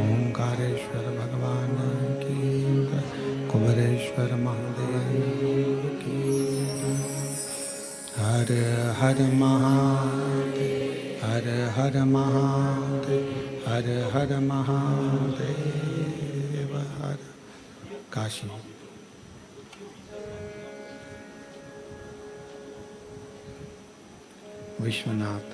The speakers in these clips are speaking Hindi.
ओंकारेश्वर भगवान की, कुबरेश्वर महादेव की। हर हर महादेव, हर हर महादेव, हर हर महादेव। हर काशी विश्वनाथ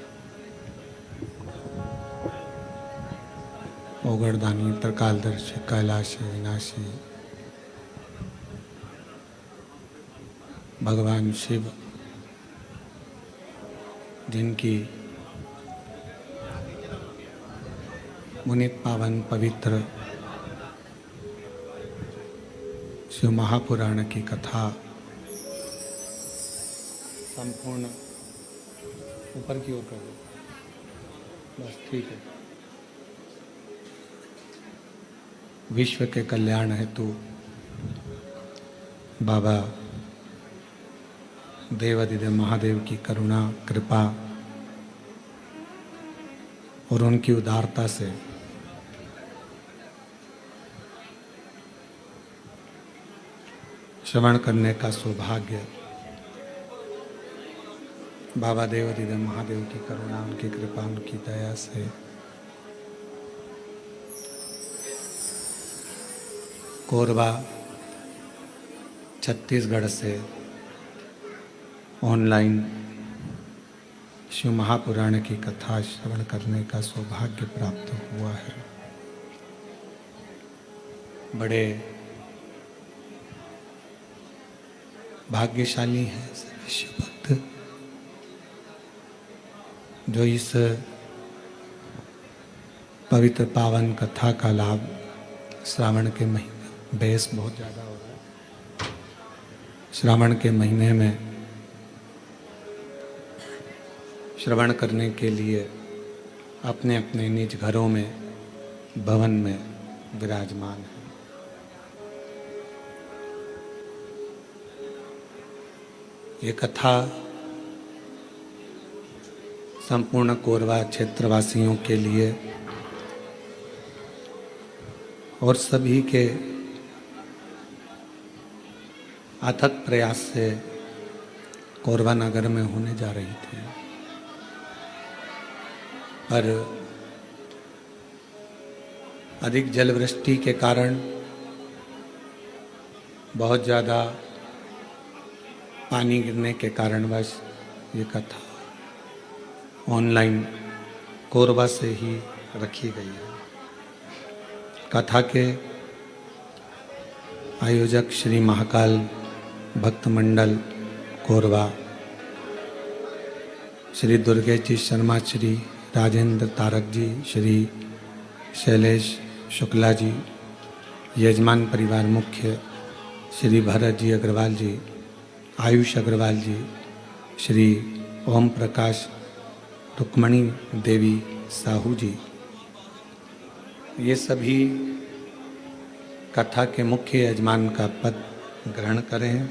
ओगरदानी त्रिकालदर्शी कैलाशी विनाशी भगवान शिव, जिनकी मुनित पावन पवित्र शिव महापुराण की कथा संपूर्ण ऊपर की ओर कर दो, बस ठीक है। विश्व के कल्याण हेतु बाबा देवादिदेव महादेव की करुणा कृपा और उनकी उदारता से श्रवण करने का सौभाग्य बाबा देवादिदेव महादेव की करुणा, उनकी कृपा, उनकी दया से कोरबा छत्तीसगढ़ से ऑनलाइन शिव महापुराण की कथा श्रवण करने का सौभाग्य प्राप्त हुआ है। बड़े भाग्यशाली हैं सभी शिव भक्त जो इस पवित्र पावन कथा का लाभ श्रावण के महीने, बेस बहुत ज़्यादा हो रहा है, श्रावण के महीने में श्रवण करने के लिए अपने अपने निज घरों में, भवन में विराजमान है। ये कथा संपूर्ण कोरबा क्षेत्रवासियों के लिए और सभी के अथक प्रयास से कोरबा नगर में होने जा रही थी, पर अधिक जलवृष्टि के कारण, बहुत ज़्यादा पानी गिरने के कारणवश ये कथा ऑनलाइन कोरबा से ही रखी गई है। कथा के आयोजक श्री महाकाल भक्त मंडल कोरबा, श्री दुर्गेश जी शर्मा, श्री राजेंद्र तारक जी, श्री शैलेश शुक्ला जी, यजमान परिवार मुख्य श्री भरत जी अग्रवाल जी, आयुष अग्रवाल जी, श्री ओम प्रकाश, रुक्मणी देवी साहू जी, ये सभी कथा के मुख्य यजमान का पद ग्रहण करें।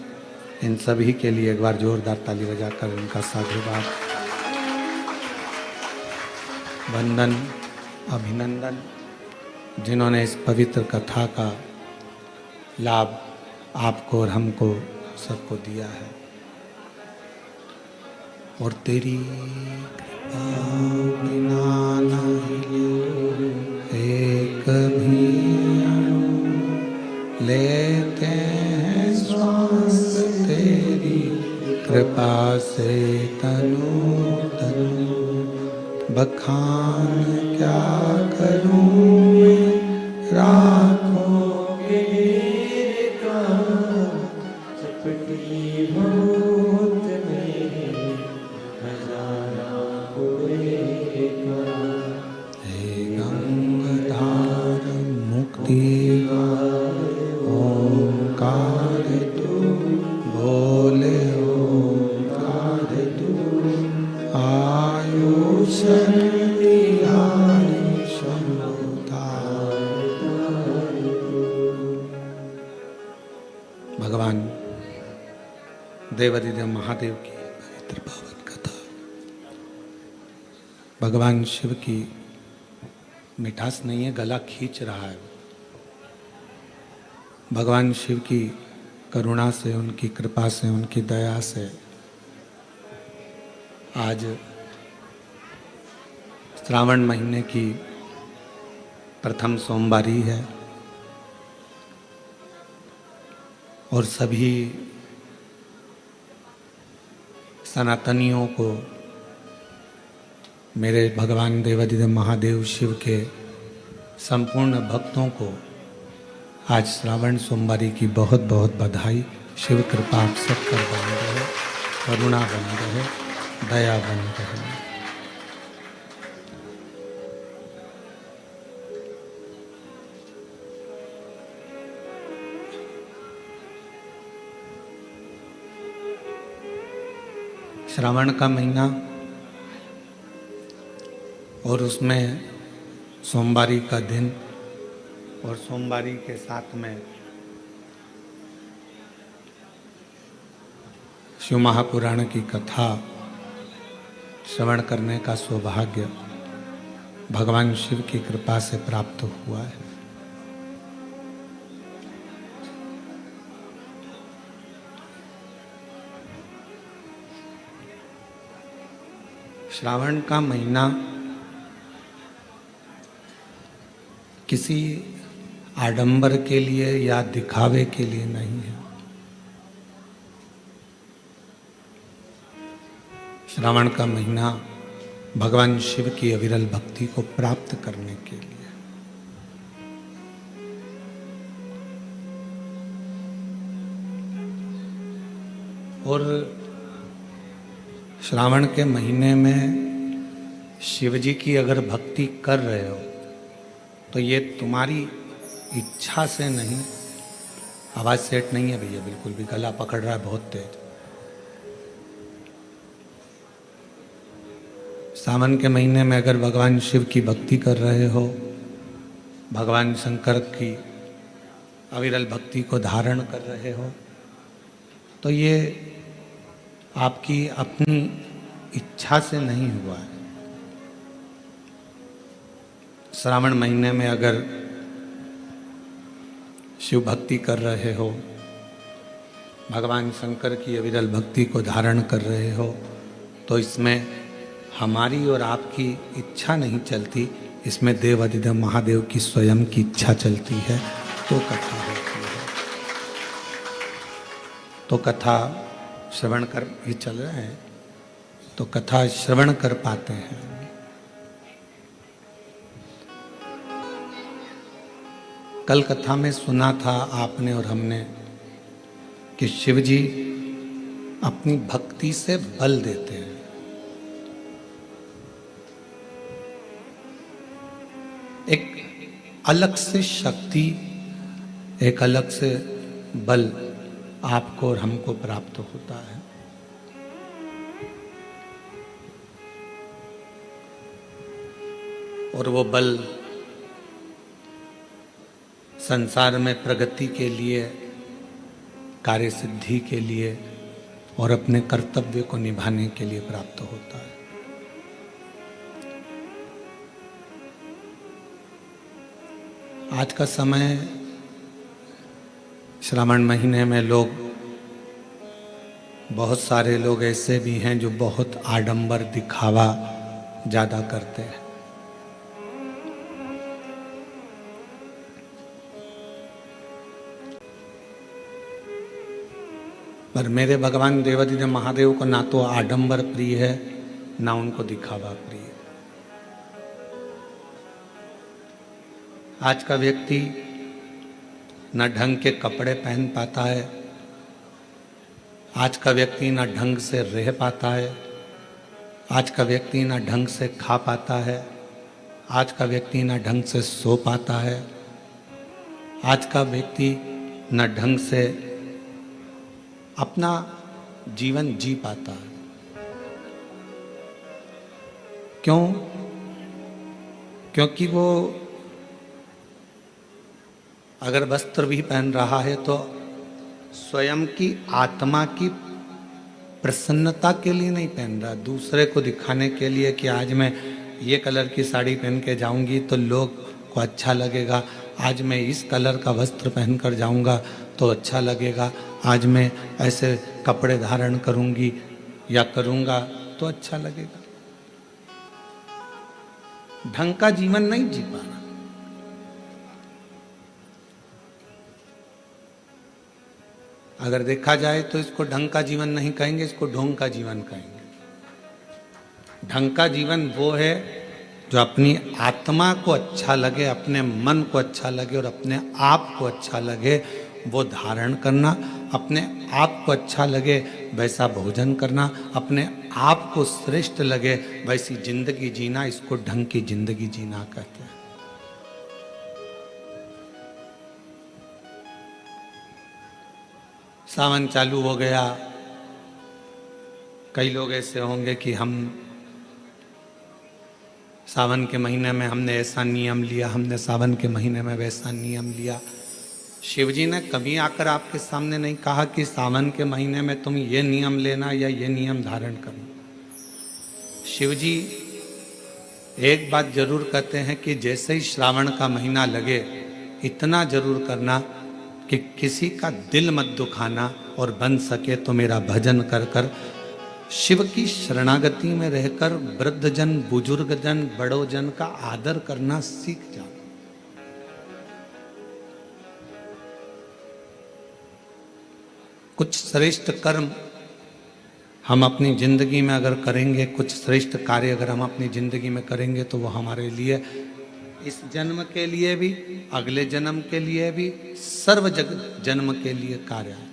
इन सभी के लिए एक बार जोरदार ताली बजाकर उनका साधुवाद, वंदन, अभिनंदन, जिन्होंने इस पवित्र कथा का लाभ आपको और हमको सबको दिया है। और तेरी कृपा बिना नहीं एक भी अणु लेते हैं श्वास, तेरी कृपा से तनु तनु बखान क्या करूं मैं, राखों के चपटी भूत में हजारा हुएगा। हे गंगाधार मुक्ति ओंकार तू बोले, ओंकार तू आयुष भगवान देवादिदेव महादेव की पवित्र पावन कथा, भगवान शिव की मिठास नहीं है, गला खींच रहा है। भगवान शिव की करुणा से, उनकी कृपा से, उनकी दया से आज श्रावण महीने की प्रथम सोमवारी है और सभी सनातनियों को, मेरे भगवान देवाधिदेव महादेव शिव के संपूर्ण भक्तों को आज श्रावण सोमवारी की बहुत बहुत बधाई। शिव कृपा आप सब पर बनी रहे, करुणा बनी रहे, दया बनी रहे। श्रावण का महीना और उसमें सोमवारी का दिन और सोमवारी के साथ में शिव महापुराण की कथा श्रवण करने का सौभाग्य भगवान शिव की कृपा से प्राप्त हुआ है। श्रावण का महीना किसी आडंबर के लिए या दिखावे के लिए नहीं है। श्रावण का महीना भगवान शिव की अविरल भक्ति को प्राप्त करने के लिए। और श्रावण के महीने में शिव जी की अगर भक्ति कर रहे हो तो ये तुम्हारी इच्छा से नहीं। आवाज सेट नहीं है भैया, बिल्कुल भी गला पकड़ रहा है बहुत तेज। सावन के महीने में अगर भगवान शिव की भक्ति कर रहे हो, भगवान शंकर की अविरल भक्ति को धारण कर रहे हो, तो ये आपकी अपनी इच्छा से नहीं हुआ है। श्रावण महीने में अगर शिव भक्ति कर रहे हो, भगवान शंकर की अविरल भक्ति को धारण कर रहे हो, तो इसमें हमारी और आपकी इच्छा नहीं चलती, इसमें देवाधिदेव महादेव की स्वयं की इच्छा चलती है, तो कथा होती है। तो कथा श्रवण कर ही चल रहे हैं, तो कथा श्रवण कर पाते हैं। कल कथा में सुना था आपने और हमने कि शिव जी अपनी भक्ति से बल देते हैं। एक अलग से शक्ति, एक अलग से बल आपको और हमको प्राप्त होता है। और वो बल संसार में प्रगति के लिए, कार्य सिद्धि के लिए और अपने कर्तव्य को निभाने के लिए प्राप्त होता है। आज का समय, श्रावण महीने में लोग, बहुत सारे लोग ऐसे भी हैं जो बहुत आडंबर दिखावा ज्यादा करते हैं। पर मेरे भगवान देवाधिदेव महादेव को ना तो आडंबर प्रिय है, ना उनको दिखावा प्रिय है। आज का व्यक्ति न ढंग के कपड़े पहन पाता है, आज का व्यक्ति न ढंग से रह पाता है, आज का व्यक्ति न ढंग से खा पाता है, आज का व्यक्ति न ढंग से सो पाता है, आज का व्यक्ति न ढंग से अपना जीवन जी पाता है। क्यों? क्योंकि वो अगर वस्त्र भी पहन रहा है तो स्वयं की आत्मा की प्रसन्नता के लिए नहीं पहन रहा, दूसरे को दिखाने के लिए कि आज मैं ये कलर की साड़ी पहन के जाऊंगी तो लोग को अच्छा लगेगा, आज मैं इस कलर का वस्त्र पहनकर जाऊंगा तो अच्छा लगेगा, आज मैं ऐसे कपड़े धारण करूंगी या करूंगा तो अच्छा लगेगा। ढंग का जीवन नहीं जी पाना। अगर देखा जाए तो इसको ढंग का जीवन नहीं कहेंगे, इसको ढोंग का जीवन कहेंगे। ढंग का जीवन वो है जो अपनी आत्मा को अच्छा लगे, अपने मन को अच्छा लगे और अपने आप को अच्छा लगे वो धारण करना, अपने आप को अच्छा लगे वैसा भोजन करना, अपने आप को श्रेष्ठ लगे वैसी जिंदगी जीना, इसको ढंग की जिंदगी जीना कहते हैं। सावन चालू हो गया, कई लोग ऐसे होंगे कि हम सावन के महीने में हमने ऐसा नियम लिया, हमने सावन के महीने में वैसा नियम लिया। शिव जी ने कभी आकर आपके सामने नहीं कहा कि सावन के महीने में तुम ये नियम लेना या ये नियम धारण करना। शिव जी एक बात जरूर कहते हैं कि जैसे ही श्रावण का महीना लगे इतना जरूर करना कि किसी का दिल मत दुखाना और बन सके तो मेरा भजन कर कर शिव की शरणागति में रहकर वृद्धजन, बुजुर्गजन, बड़ोजन का आदर करना सीख जाओ। कुछ श्रेष्ठ कर्म हम अपनी जिंदगी में अगर करेंगे, कुछ श्रेष्ठ कार्य अगर हम अपनी जिंदगी में करेंगे तो वो हमारे लिए इस जन्म के लिए भी, अगले जन्म के लिए भी, सर्व जन्म के लिए कार्य है।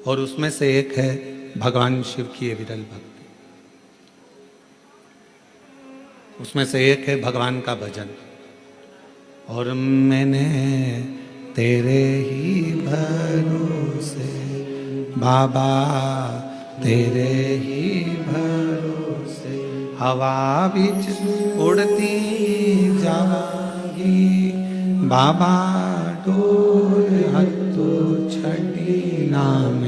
और उसमें से एक है भगवान शिव की विरल भक्ति, उसमें से एक है भगवान का भजन। और मैंने तेरे ही भरोसे बाबा, तेरे ही भरोसे हवा बिच उड़ती जावांगी बाबा, डोर हत्थो छड़ी नाम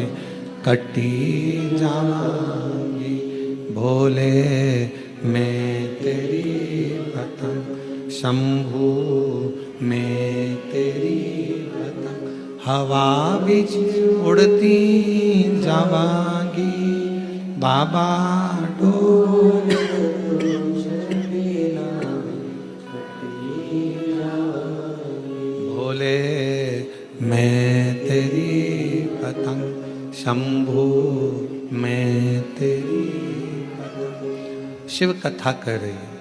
कटी जावांगी। भोले मैं तेरी पतंग, शंभू मैं तेरी पतंग, हवा बिच उड़ती जावांगी बाबा, डोर भोले मैं तेरी पतंग, शंभू मैं तेरी पतंग। शिव कथा कर रही है।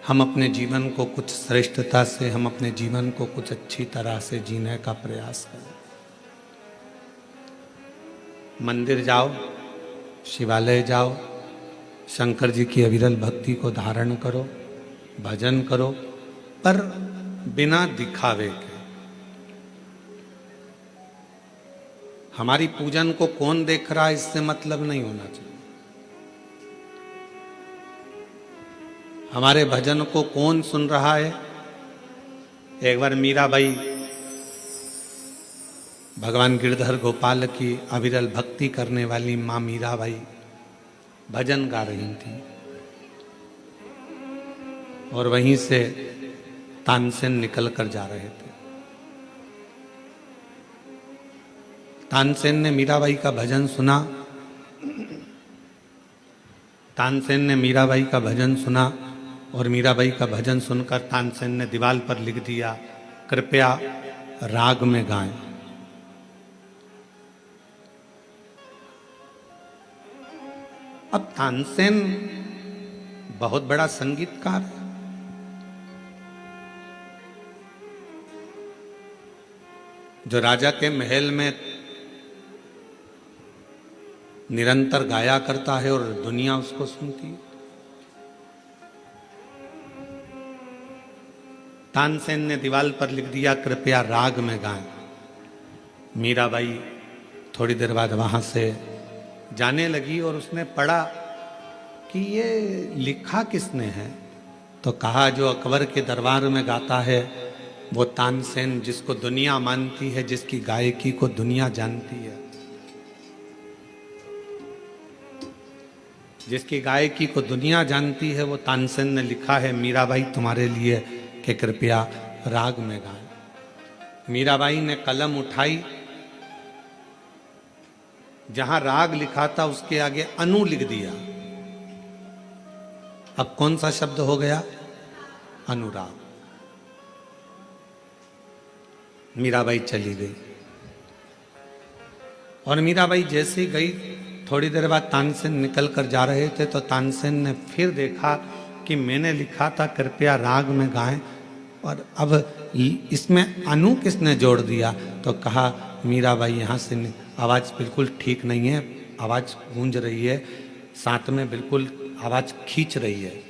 हम अपने जीवन को कुछ श्रेष्ठता से, हम अपने जीवन को कुछ अच्छी तरह से जीने का प्रयास करें। मंदिर जाओ, शिवालय जाओ, शंकर जी की अविरल भक्ति को धारण करो, भजन करो, पर बिना दिखावे के। हमारी पूजन को कौन देख रहा है इससे मतलब नहीं होना चाहिए। हमारे भजन को कौन सुन रहा है। एक बार मीराबाई भगवान गिरधर गोपाल की अविरल भक्ति करने वाली मां मीराबाई भजन गा रही थी और वहीं से तानसेन निकल कर जा रहे थे। तानसेन ने मीराबाई का भजन सुना, तानसेन ने मीराबाई का भजन सुना और मीराबाई का भजन सुनकर तानसेन ने दीवार पर लिख दिया, कृपया राग में गाएं। अब तानसेन बहुत बड़ा संगीतकार है। जो राजा के महल में निरंतर गाया करता है और दुनिया उसको सुनती है। तानसेन ने दीवार पर लिख दिया, कृपया राग में गाएं। मीराबाई थोड़ी देर बाद वहां से जाने लगी और उसने पढ़ा कि ये लिखा किसने है। तो कहा जो अकबर के दरबार में गाता है वो तानसेन, जिसको दुनिया मानती है, जिसकी गायकी को दुनिया जानती है। जिसकी गायकी को दुनिया जानती है, वो तानसेन ने लिखा है मीराबाई तुम्हारे लिए कि कृपया राग में गाएं। मीराबाई ने कलम उठाई, जहां राग लिखा था उसके आगे अनु लिख दिया। अब कौन सा शब्द हो गया? अनुराग। मीराबाई चली गई और मीराबाई जैसे ही गई, थोड़ी देर बाद तानसेन निकल कर जा रहे थे तो तानसेन ने फिर देखा कि मैंने लिखा था कृपया राग में गाएं, और अब इसमें अनु किसने जोड़ दिया? तो कहा मीराबाई यहाँ से आवाज़ बिल्कुल ठीक नहीं है, आवाज़ गूंज रही है, साथ में बिल्कुल आवाज़ खींच रही है।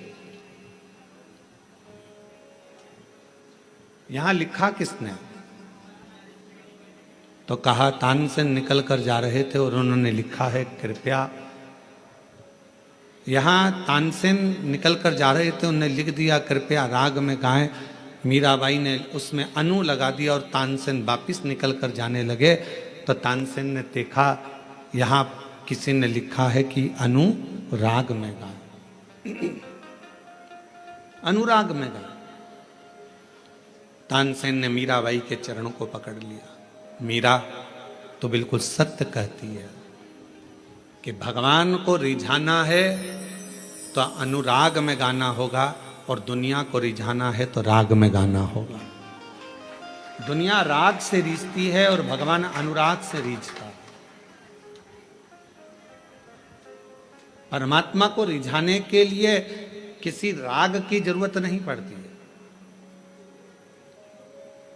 यहाँ लिखा किसने? तो कहा तानसेन निकल कर जा रहे थे और उन्होंने लिखा है कृपया। यहाँ तानसेन निकल कर जा रहे थे, उन्होंने लिख दिया कृपया राग में गाएं। मीराबाई ने उसमें अनु लगा दिया और तानसेन वापिस निकल कर जाने लगे तो तानसेन ने देखा यहाँ किसी ने लिखा है कि अनु राग में गाएं, अनुराग में गाएं। तानसेन ने मीराबाई के चरणों को पकड़ लिया। मीरा तो बिल्कुल सत्य कहती है कि भगवान को रिझाना है तो अनुराग में गाना होगा, और दुनिया को रिझाना है तो राग में गाना होगा। दुनिया राग से रिझती है और भगवान अनुराग से रिझता है। परमात्मा को रिझाने के लिए किसी राग की जरूरत नहीं पड़ती है।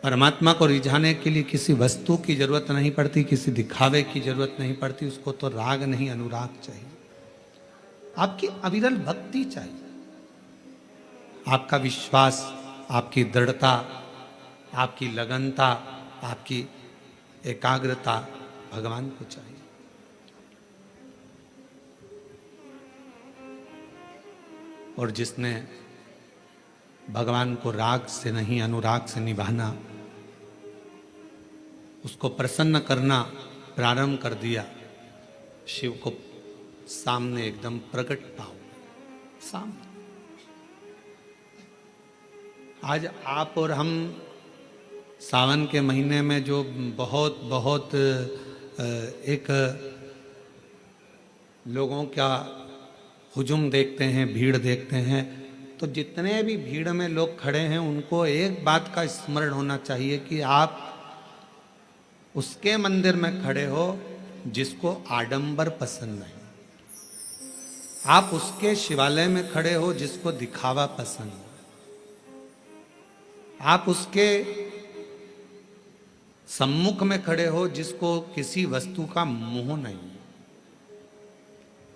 परमात्मा को रिझाने के लिए किसी वस्तु की जरूरत नहीं पड़ती, किसी दिखावे की जरूरत नहीं पड़ती। उसको तो राग नहीं अनुराग चाहिए। आपकी अविरल भक्ति चाहिए, आपका विश्वास, आपकी दृढ़ता, आपकी लगनता, आपकी एकाग्रता भगवान को चाहिए। और जिसने भगवान को राग से नहीं अनुराग से निभाना, उसको प्रसन्न करना प्रारंभ कर दिया, शिव को सामने एकदम प्रकट पाओ। सामने आज आप और हम सावन के महीने में जो बहुत बहुत एक लोगों का हुजूम देखते हैं, भीड़ देखते हैं, तो जितने भी भीड़ में लोग खड़े हैं उनको एक बात का स्मरण होना चाहिए कि आप उसके मंदिर में खड़े हो जिसको आडंबर पसंद नहीं। आप उसके शिवालय में खड़े हो जिसको दिखावा पसंद है। आप उसके सम्मुख में खड़े हो जिसको किसी वस्तु का मोह नहीं।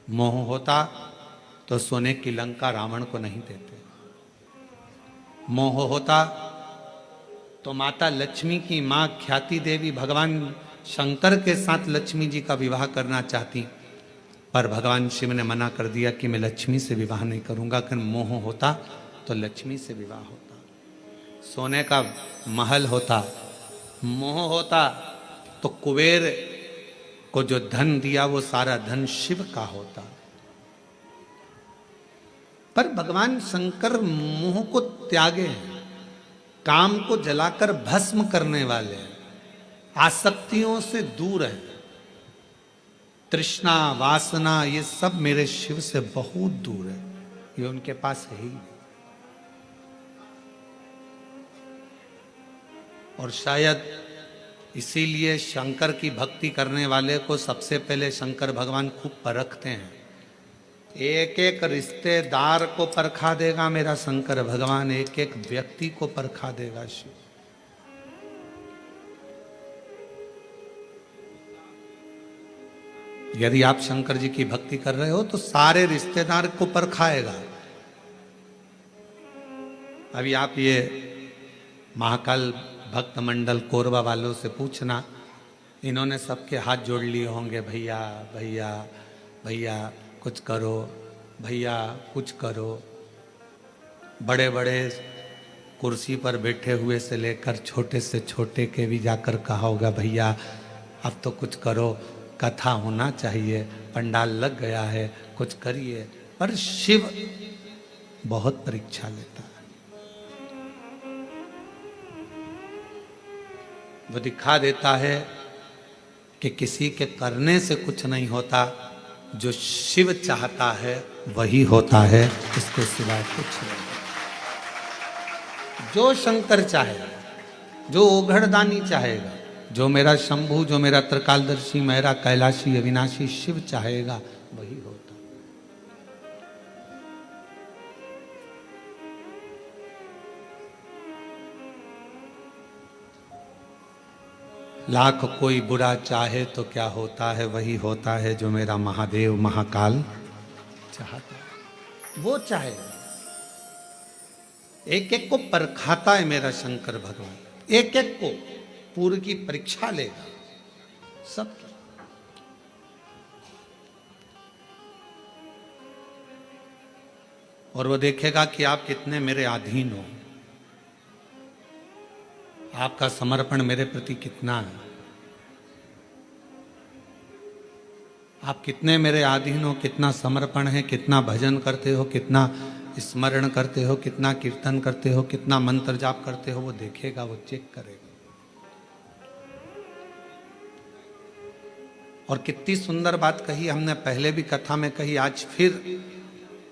मोह होता तो सोने की लंका रावण को नहीं देते। मोह होता तो माता लक्ष्मी की मां ख्याति देवी भगवान शंकर के साथ लक्ष्मी जी का विवाह करना चाहती, पर भगवान शिव ने मना कर दिया कि मैं लक्ष्मी से विवाह नहीं करूंगा। कि मोह होता तो लक्ष्मी से विवाह होता, सोने का महल होता। मोह होता तो कुबेर को जो धन दिया वो सारा धन शिव का होता। पर भगवान शंकर मोह को त्यागे हैं, काम को जलाकर भस्म करने वाले हैं, आसक्तियों से दूर हैं। तृष्णा वासना ये सब मेरे शिव से बहुत दूर है, ये उनके पास है ही नहीं। और शायद इसीलिए शंकर की भक्ति करने वाले को सबसे पहले शंकर भगवान खूब परखते हैं। एक एक रिश्तेदार को परखा देगा मेरा शंकर भगवान, एक एक व्यक्ति को परखा देगा शिव। यदि आप शंकर जी की भक्ति कर रहे हो तो सारे रिश्तेदार को परखाएगा। अभी आप ये महाकाल भक्त मंडल कोरबा वालों से पूछना, इन्होंने सबके हाथ जोड़ लिए होंगे, भैया भैया भैया कुछ करो, भैया कुछ करो। बड़े बड़े कुर्सी पर बैठे हुए से लेकर छोटे से छोटे के भी जाकर कहा होगा भैया अब तो कुछ करो। कथा होना चाहिए, पंडाल लग गया है, कुछ करिए। पर शिव बहुत परीक्षा लेता है। वो दिखा देता है कि किसी के करने से कुछ नहीं होता, जो शिव चाहता है वही होता है, इसके सिवाय कुछ नहीं। जो शंकर चाहेगा, जो ओघड़दानी चाहेगा, जो मेरा शंभु, जो मेरा त्रिकालदर्शी, मेरा कैलाशी अविनाशी शिव चाहेगा वही होता। लाख कोई बुरा चाहे तो क्या होता है, वही होता है जो मेरा महादेव महाकाल चाहता है, वो चाहेगा। एक एक को परखाता है मेरा शंकर भगवान, एक एक को पूर्व की परीक्षा लेगा सब। और वो देखेगा कि आप कितने मेरे अधीन हो, आपका समर्पण मेरे प्रति कितना है, आप कितने मेरे अधीन हो, कितना समर्पण है, कितना भजन करते हो, कितना स्मरण करते हो, कितना कीर्तन करते हो, कितना मंत्र जाप करते हो, वो देखेगा, वो चेक करेगा। और कितनी सुंदर बात कही हमने, पहले भी कथा में कही, आज फिर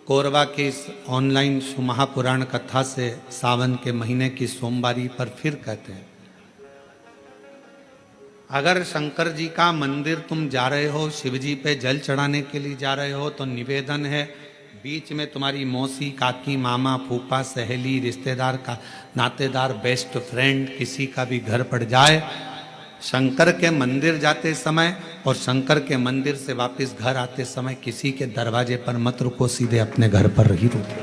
कोरबा के इस ऑनलाइन महापुराण कथा से सावन के महीने की सोमवारी पर फिर कहते हैं, अगर शंकर जी का मंदिर तुम जा रहे हो, शिव जी पे जल चढ़ाने के लिए जा रहे हो, तो निवेदन है बीच में तुम्हारी मौसी, काकी, मामा, फूफा, सहेली, रिश्तेदार का नातेदार, बेस्ट फ्रेंड किसी का भी घर पड़ जाए, शंकर के मंदिर जाते समय और शंकर के मंदिर से वापस घर आते समय किसी के दरवाजे पर मत रुको, सीधे अपने घर पर ही रुको।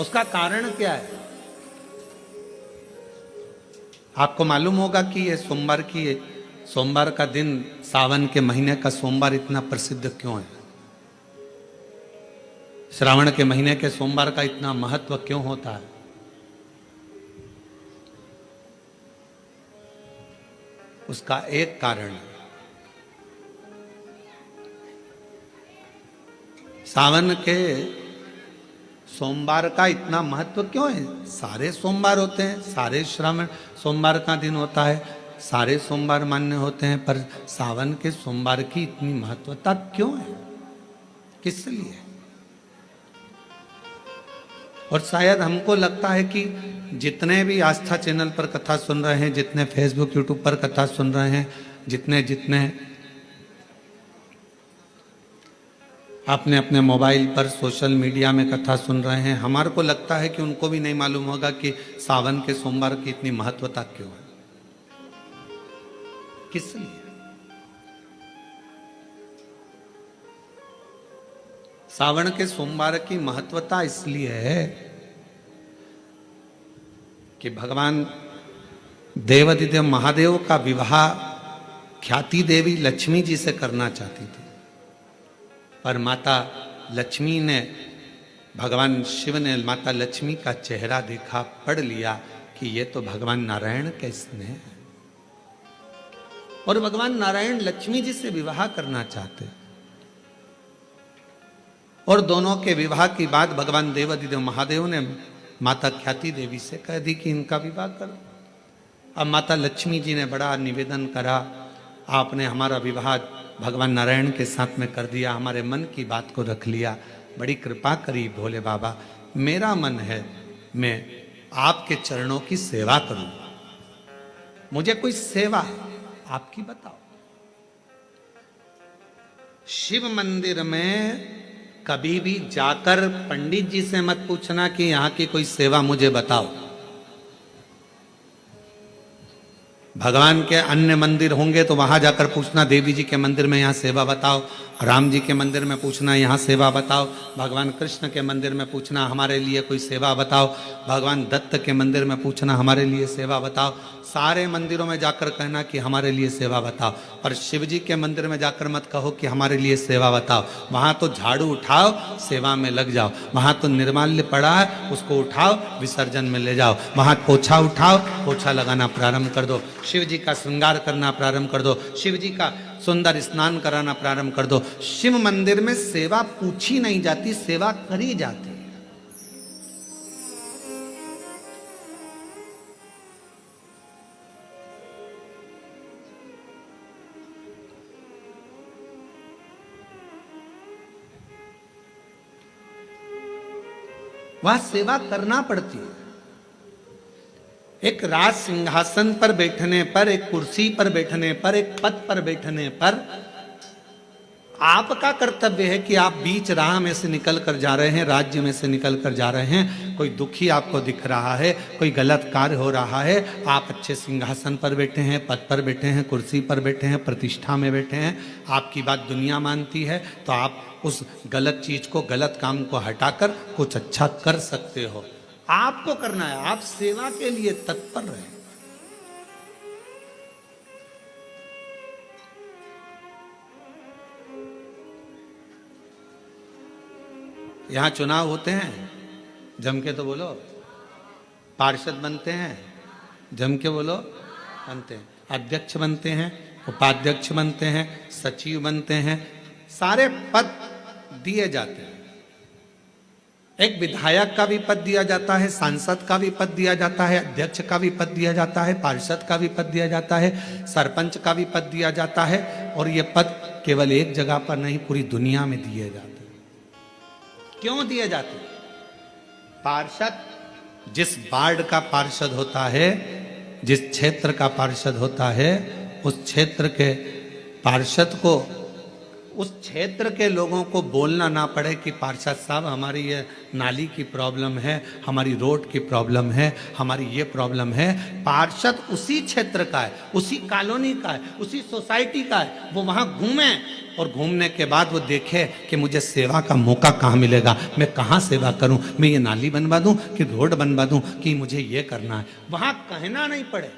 उसका कारण क्या है? आपको मालूम होगा कि ये सोमवार का दिन, सावन के महीने का सोमवार इतना प्रसिद्ध क्यों है? श्रावण के महीने के सोमवार का इतना महत्व क्यों होता है? उसका एक कारण है, सावन के सोमवार का इतना महत्व क्यों है? सारे सोमवार होते हैं, सारे श्रावण सोमवार का दिन होता है, सारे सोमवार मान्य होते हैं, पर सावन के सोमवार की इतनी महत्वता क्यों है? किस लिए? और शायद हमको लगता है कि जितने भी आस्था चैनल पर कथा सुन रहे हैं, जितने फेसबुक यूट्यूब पर कथा सुन रहे हैं, जितने अपने अपने मोबाइल पर सोशल मीडिया में कथा सुन रहे हैं, हमारे को लगता है कि उनको भी नहीं मालूम होगा कि सावन के सोमवार की इतनी महत्वता क्यों है, किस लिए। सावन के सोमवार की महत्वता इसलिए है कि भगवान देवाधिदेव महादेव का विवाह ख्याति देवी लक्ष्मी जी से करना चाहती थी, पर माता लक्ष्मी ने, भगवान शिव ने माता लक्ष्मी का चेहरा देखा, पढ़ लिया कि ये तो भगवान नारायण का स्नेह है, और भगवान नारायण लक्ष्मी जी से विवाह करना चाहते। और दोनों के विवाह की बात भगवान देवाधिदेव महादेव ने माता ख्याति देवी से कह दी कि इनका विवाह करो। अब माता लक्ष्मी जी ने बड़ा निवेदन करा, आपने हमारा विवाह भगवान नारायण के साथ में कर दिया, हमारे मन की बात को रख लिया, बड़ी कृपा करी भोले बाबा, मेरा मन है मैं आपके चरणों की सेवा करूं, मुझे कोई सेवा आपकी बताओ। शिव मंदिर में कभी भी जाकर पंडित जी से मत पूछना कि यहां की कोई सेवा मुझे बताओ। भगवान के अन्य मंदिर होंगे तो वहां जाकर पूछना, देवी जी के मंदिर में यहाँ सेवा बताओ, राम जी के मंदिर में पूछना यहाँ सेवा बताओ, भगवान कृष्ण के मंदिर में पूछना हमारे लिए कोई सेवा बताओ, भगवान दत्त के मंदिर में पूछना हमारे लिए सेवा बताओ। सारे मंदिरों में जाकर कहना कि हमारे लिए सेवा बताओ, पर शिव जी के मंदिर में जाकर मत कहो कि हमारे लिए सेवा बताओ। वहां तो झाड़ू उठाओ, सेवा में लग जाओ, वहां तो निर्माल्य पड़ा है उसको उठाओ, विसर्जन में ले जाओ, वहां पोछा उठाओ, पोछा लगाना प्रारंभ कर दो। शिव जी का श्रृंगार करना प्रारंभ कर दो, शिव जी का सुंदर स्नान कराना प्रारंभ कर दो। शिव मंदिर में सेवा पूछी नहीं जाती, सेवा करी जाती है। वह सेवा करना पड़ती है। एक राज सिंहासन पर बैठने पर, एक कुर्सी पर बैठने पर, एक पद पर बैठने पर आपका कर्तव्य है कि आप बीच राह में से निकल कर जा रहे हैं, राज्य में से निकल कर जा रहे हैं, कोई दुखी आपको दिख रहा है, कोई गलत कार्य हो रहा है, आप अच्छे सिंहासन पर बैठे हैं, पद पर बैठे हैं, कुर्सी पर बैठे हैं, प्रतिष्ठा में बैठे हैं, आपकी बात दुनिया मानती है, तो आप उस गलत चीज को, गलत काम को हटाकर कुछ अच्छा कर सकते हो। आपको करना है, आप सेवा के लिए तत्पर रहें। यहां चुनाव होते हैं, जम के तो बोलो, पार्षद बनते हैं, जम के बोलो, बनते हैं, अध्यक्ष बनते हैं, उपाध्यक्ष बनते हैं, सचिव बनते हैं, सारे पद दिए जाते हैं। एक विधायक का भी पद दिया जाता है, सांसद का भी पद दिया जाता है, अध्यक्ष का भी पद दिया जाता है, पार्षद का भी पद दिया जाता है, सरपंच का भी पद दिया जाता है। और ये पद केवल एक जगह पर नहीं, पूरी दुनिया में दिए जाते हैं। क्यों दिए जाते हैं? पार्षद, जिस वार्ड का पार्षद होता है, जिस क्षेत्र का पार्षद होता है, उस क्षेत्र के पार्षद को, उस क्षेत्र के लोगों को बोलना ना पड़े कि पार्षद साहब हमारी ये नाली की प्रॉब्लम है, हमारी रोड की प्रॉब्लम है, हमारी ये प्रॉब्लम है। पार्षद उसी क्षेत्र का है, उसी कॉलोनी का है, उसी सोसाइटी का है। वो वहाँ घूमे और घूमने के बाद वो देखे कि मुझे सेवा का मौका कहाँ मिलेगा, मैं कहाँ सेवा करूँ, मैं ये नाली बनवा दूँ कि रोड बनवा दूँ कि मुझे ये करना है। वहाँ कहना नहीं पड़े,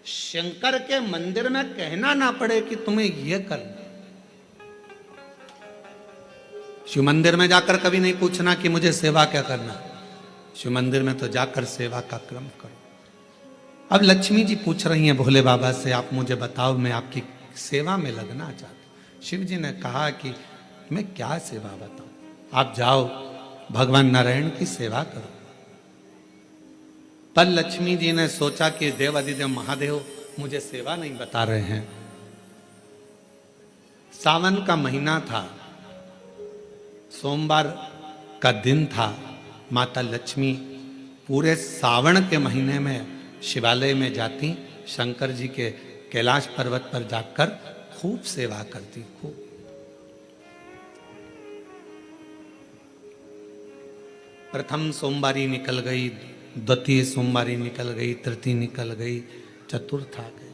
शंकर के मंदिर में कहना ना पड़े कि तुम्हें ये करना। शिव मंदिर में जाकर कभी नहीं पूछना कि मुझे सेवा क्या करना। शिव मंदिर में तो जाकर सेवा का क्रम करो। अब लक्ष्मी जी पूछ रही हैं भोले बाबा से, आप मुझे बताओ, मैं आपकी सेवा में लगना चाहती हूँ। शिव जी ने कहा कि मैं क्या सेवा बताऊं, आप जाओ भगवान नारायण की सेवा करो। पर लक्ष्मी जी ने सोचा कि देवाधिदेव महादेव मुझे सेवा नहीं बता रहे हैं। सावन का महीना था, सोमवार का दिन था। माता लक्ष्मी पूरे सावन के महीने में शिवालय में जाती, शंकर जी के कैलाश पर्वत पर जाकर खूब सेवा करती, खूब। प्रथम सोमवारी निकल गई, द्वितीय सोमवारी निकल गई, तृतीय निकल गई, चतुर्थ आ गई।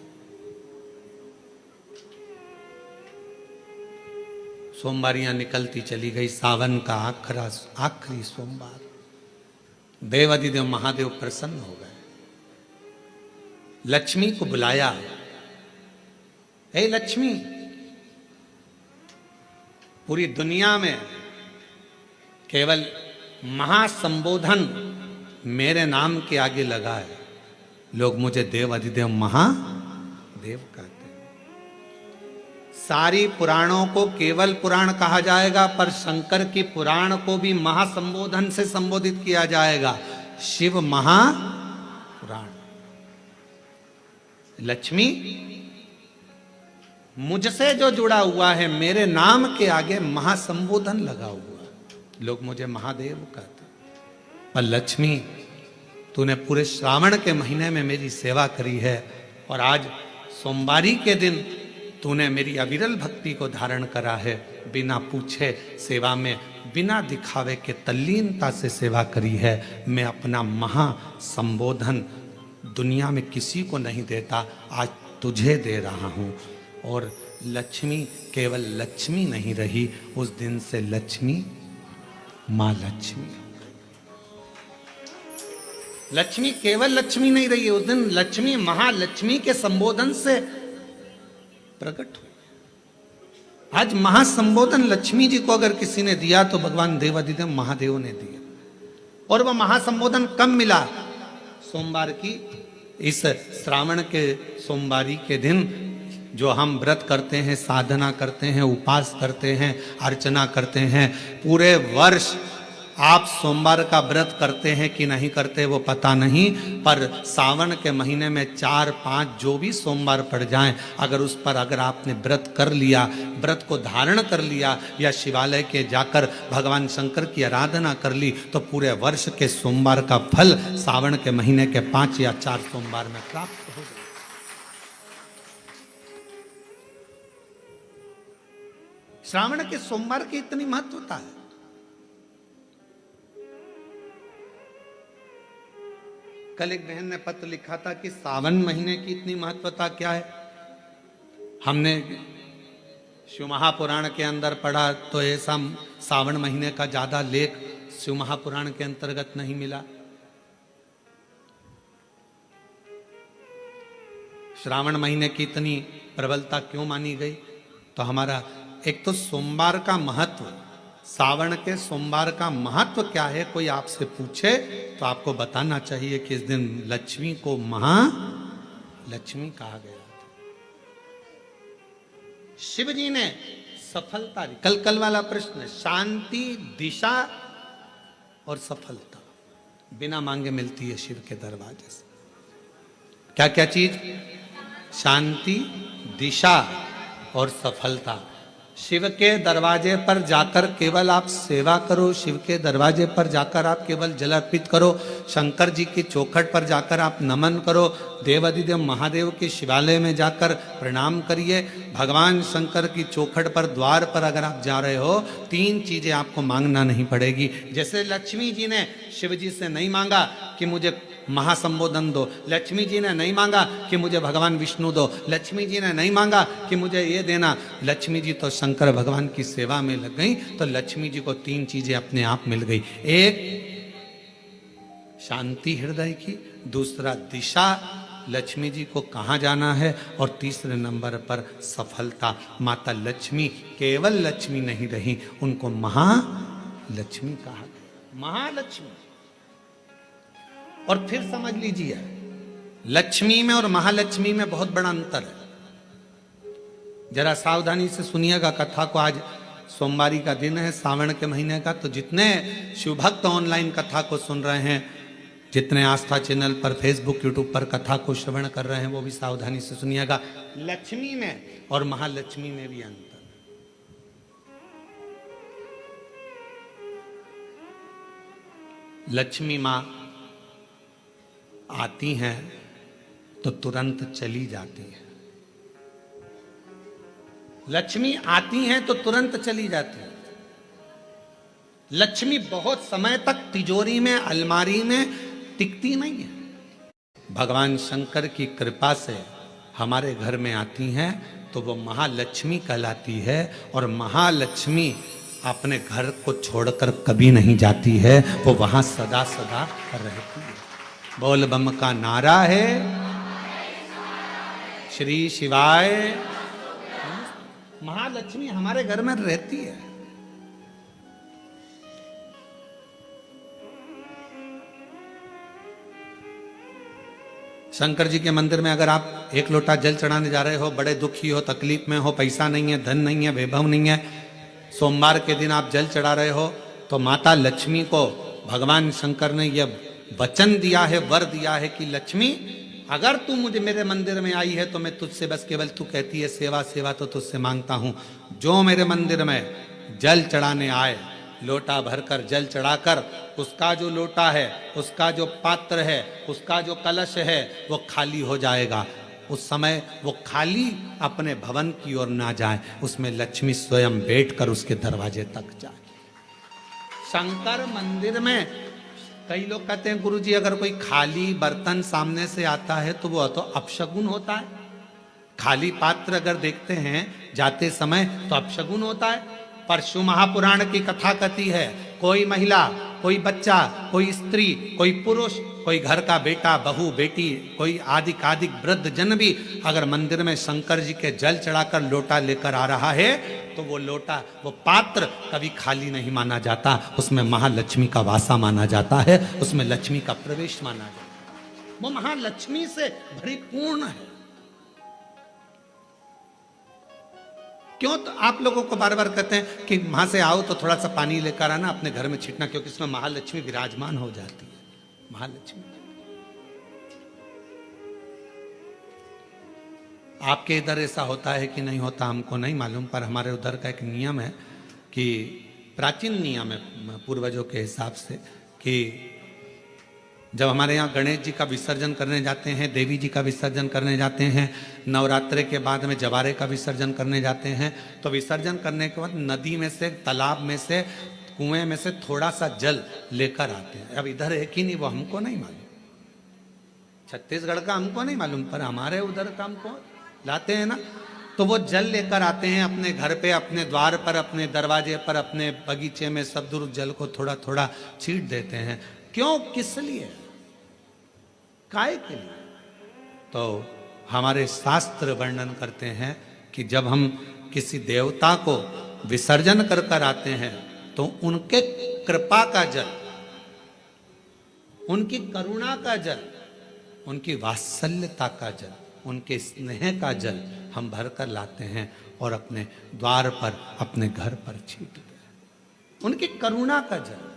सोमवारियां निकलती चली गई। सावन का आखिरी सोमवार, देवाधिदेव महादेव प्रसन्न हो गए, लक्ष्मी को बुलाया। हे लक्ष्मी, पूरी दुनिया में केवल महासंबोधन मेरे नाम के आगे लगा है, लोग मुझे देवाधिदेव महादेव कहते हैं। सारी पुराणों को केवल पुराण कहा जाएगा, पर शंकर की पुराण को भी महासंबोधन से संबोधित किया जाएगा, शिव महापुराण। लक्ष्मी, मुझसे जो जुड़ा हुआ है, मेरे नाम के आगे महासंबोधन लगा हुआ, लोग मुझे महादेव कहते। पर लक्ष्मी, तूने पूरे श्रावण के महीने में मेरी सेवा करी है, और आज सोमवारी के दिन तूने मेरी अविरल भक्ति को धारण करा है। बिना पूछे सेवा में, बिना दिखावे के तल्लीनता से सेवा करी है। मैं अपना महासंबोधन दुनिया में किसी को नहीं देता, आज तुझे दे रहा हूँ। और लक्ष्मी केवल लक्ष्मी नहीं रही, उस दिन से लक्ष्मी माँ लक्ष्मी। लक्ष्मी केवल लक्ष्मी नहीं रही, उस दिन लक्ष्मी महालक्ष्मी के संबोधन से प्रकट हुई। आज महासंबोधन लक्ष्मी जी को अगर किसी ने दिया तो भगवान देवाधिदेव महादेव ने दिया। और वह महासंबोधन कब मिला? सोमवार की इस श्रावण के सोमवारी के दिन जो हम व्रत करते हैं, साधना करते हैं, उपास करते हैं, अर्चना करते हैं, पूरे वर्ष आप सोमवार का व्रत करते हैं कि नहीं करते वो पता नहीं, पर सावन के महीने में 4-5 जो भी सोमवार पड़ जाएं, अगर उस पर अगर आपने व्रत कर लिया, व्रत को धारण कर लिया या शिवालय के जाकर भगवान शंकर की आराधना कर ली, तो पूरे वर्ष के सोमवार का फल सावन के महीने के 5 या 4 सोमवार में प्राप्त होगा। श्रावण के सोमवार की इतनी महत्वता है। कल एक बहन ने पत्र लिखा था कि सावन महीने की इतनी महत्वता क्या है। हमने शिव महापुराण के अंदर पढ़ा तो ऐसा सावन महीने का ज्यादा लेख शिव महापुराण के अंतर्गत नहीं मिला। श्रावण महीने की इतनी प्रबलता क्यों मानी गई? तो हमारा एक तो सोमवार का महत्व, सावन के सोमवार का महत्व क्या है, कोई आपसे पूछे तो आपको बताना चाहिए कि इस दिन लक्ष्मी को महालक्ष्मी कहा गया था। शिव जी ने सफलता दी। कल वाला प्रश्न, शांति, दिशा और सफलता बिना मांगे मिलती है शिव के दरवाजे से। क्या क्या चीज? शांति, दिशा और सफलता। शिव के दरवाजे पर जाकर केवल आप सेवा करो, शिव के दरवाजे पर जाकर आप केवल जल अर्पित करो, शंकर जी की चौखट पर जाकर आप नमन करो, देवाधिदेव महादेव के शिवालय में जाकर प्रणाम करिए। भगवान शंकर की चौखट पर, द्वार पर अगर आप जा रहे हो, 3 चीजें आपको मांगना नहीं पड़ेगी। जैसे लक्ष्मी जी ने शिव जी से नहीं मांगा कि मुझे महासंबोधन दो, लक्ष्मी जी ने नहीं मांगा कि मुझे भगवान विष्णु दो, लक्ष्मी जी ने नहीं मांगा कि मुझे ये देना। लक्ष्मी जी तो शंकर भगवान की सेवा में लग गई, तो लक्ष्मी जी को 3 चीजें अपने आप मिल गई। एक शांति हृदय की, दूसरा दिशा, लक्ष्मी जी को कहाँ जाना है, और तीसरे नंबर पर सफलता। माता लक्ष्मी केवल लक्ष्मी नहीं रही, उनको महालक्ष्मी कहा गया। महालक्ष्मी। और फिर समझ लीजिए, लक्ष्मी में और महालक्ष्मी में बहुत बड़ा अंतर है। जरा सावधानी से सुनिएगा कथा को। आज सोमवारी का दिन है, सावन के महीने का, तो जितने शिव भक्त ऑनलाइन कथा को सुन रहे हैं, जितने आस्था चैनल पर, फेसबुक, यूट्यूब पर कथा को श्रवण कर रहे हैं, वो भी सावधानी से सुनिएगा। लक्ष्मी में और महालक्ष्मी में भी अंतर। लक्ष्मी मां आती हैं तो तुरंत चली जाती है। लक्ष्मी आती हैं तो तुरंत चली जाती है। लक्ष्मी बहुत समय तक तिजोरी में, अलमारी में टिकती नहीं है। भगवान शंकर की कृपा से हमारे घर में आती हैं तो वो महालक्ष्मी कहलाती है। और महालक्ष्मी अपने घर को छोड़कर कभी नहीं जाती है, वो वहां सदा सदा रहती है। बोल बम का नारा है, श्री शिवाय। महालक्ष्मी हमारे घर में रहती है। शंकर जी के मंदिर में अगर आप 1 लोटा जल चढ़ाने जा रहे हो, बड़े दुखी हो, तकलीफ में हो, पैसा नहीं है, धन नहीं है, वैभव नहीं है, सोमवार के दिन आप जल चढ़ा रहे हो, तो माता लक्ष्मी को भगवान शंकर ने यह वचन दिया है, वर दिया है कि लक्ष्मी, अगर तू मुझे मेरे मंदिर में आई है तो मैं तुझसे बस केवल, तू कहती है सेवा सेवा, तो तुझसे मांगता हूं, जो मेरे मंदिर में जल चढ़ाने आए, लोटा भरकर जल चढ़ाकर, उसका जो लोटा है, उसका जो पात्र है, उसका जो कलश है, वो खाली हो जाएगा। उस समय वो खाली अपने भवन की ओर ना जाए, उसमें लक्ष्मी स्वयं बैठकर उसके दरवाजे तक जाए। शंकर मंदिर में कई लोग कहते हैं, गुरुजी अगर कोई खाली बर्तन सामने से आता है तो वो तो अपशगुन होता है। खाली पात्र अगर देखते हैं जाते समय तो अपशगुन होता है। पर शिव महापुराण की कथा कहती है, कोई महिला, कोई बच्चा, कोई स्त्री, कोई पुरुष, कोई घर का बेटा, बहू, बेटी, कोई आदिक वृद्ध जन भी अगर मंदिर में शंकर जी के जल चढ़ाकर लोटा लेकर आ रहा है तो वो लोटा, वो पात्र कभी खाली नहीं माना जाता, उसमें महालक्ष्मी का वासा माना जाता है, उसमें लक्ष्मी का प्रवेश माना जाता है। वो महालक्ष्मी से परिपूर्ण है। क्यों? तो आप लोगों को बार बार कहते हैं कि वहां से आओ तो थोड़ा सा पानी लेकर आना, अपने घर में छिटना, क्योंकि इसमें महालक्ष्मी विराजमान हो जाती है। महालक्ष्मी आपके इधर ऐसा होता है कि नहीं होता हमको नहीं मालूम, पर हमारे उधर का एक नियम है कि प्राचीन नियम है पूर्वजों के हिसाब से कि जब हमारे यहाँ गणेश जी का विसर्जन करने जाते हैं, देवी जी का विसर्जन करने जाते हैं, नवरात्रे के बाद में जवारे का विसर्जन करने जाते हैं, तो विसर्जन करने के बाद नदी में से, तालाब में से, कुएं में से थोड़ा सा जल लेकर आते हैं। अब इधर है कि नहीं वो हमको नहीं मालूम, छत्तीसगढ़ का हमको नहीं मालूम, पर हमारे उधर का हमको लाते हैं ना। तो वो जल लेकर आते हैं अपने घर पे, अपने द्वार पर, अपने दरवाजे पर, अपने बगीचे में, सब दूर जल को थोड़ा थोड़ा छीट देते हैं। क्यों? किस लिए? काय के लिए? तो हमारे शास्त्र वर्णन करते हैं कि जब हम किसी देवता को विसर्जन कर कर आते हैं तो उनके कृपा का जल, उनकी करुणा का जल, उनकी वात्सल्यता का जल, उनके स्नेह का जल हम भर कर लाते हैं और अपने द्वार पर, अपने घर पर छींटते हैं। उनकी करुणा का जल।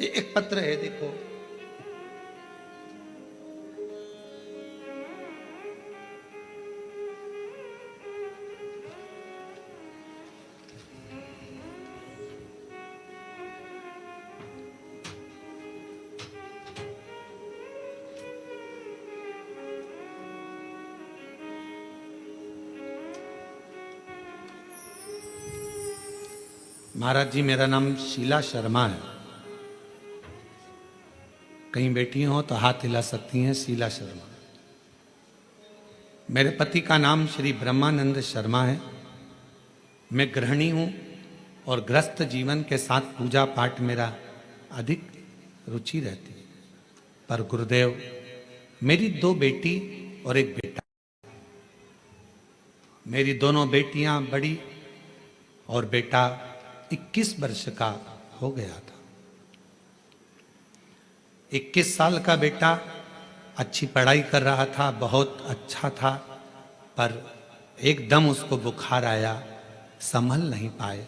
ये एक पत्र है, देखो, महाराज जी मेरा नाम शीला शर्मा है, कहीं बैठी हो तो हाथ हिला सकती हैं, शीला शर्मा। मेरे पति का नाम श्री ब्रह्मानंद शर्मा है। मैं गृहिणी हूँ और गृहस्थ जीवन के साथ पूजा पाठ मेरा अधिक रुचि रहती है। पर गुरुदेव, मेरी 2 बेटी और 1 बेटा, मेरी दोनों बेटियां बड़ी और बेटा 21 वर्ष का हो गया था। 21 साल का बेटा अच्छी पढ़ाई कर रहा था, बहुत अच्छा था, पर एकदम उसको बुखार आया, संभल नहीं पाए,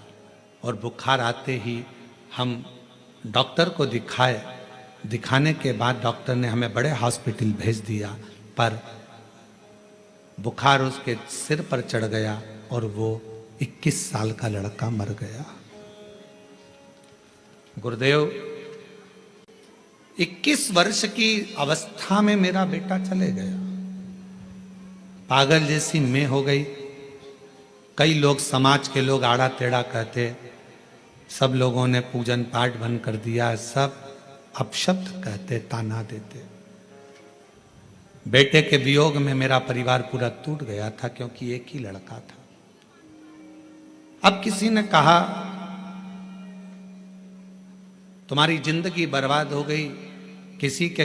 और बुखार आते ही हम डॉक्टर को दिखाए। दिखाने के बाद डॉक्टर ने हमें बड़े हॉस्पिटल भेज दिया, पर बुखार उसके सिर पर चढ़ गया और वो 21 साल का लड़का मर गया। गुरुदेव, 21 वर्ष की अवस्था में मेरा बेटा चले गया। पागल जैसी मैं हो गई। कई लोग, समाज के लोग आड़ा टेढ़ा कहते, सब लोगों ने पूजन पाठ बंद कर दिया, सब अपशब्द कहते, ताना देते। बेटे के वियोग में मेरा परिवार पूरा टूट गया था, क्योंकि एक ही लड़का था। अब किसी ने कहा तुम्हारी जिंदगी बर्बाद हो गई, किसी के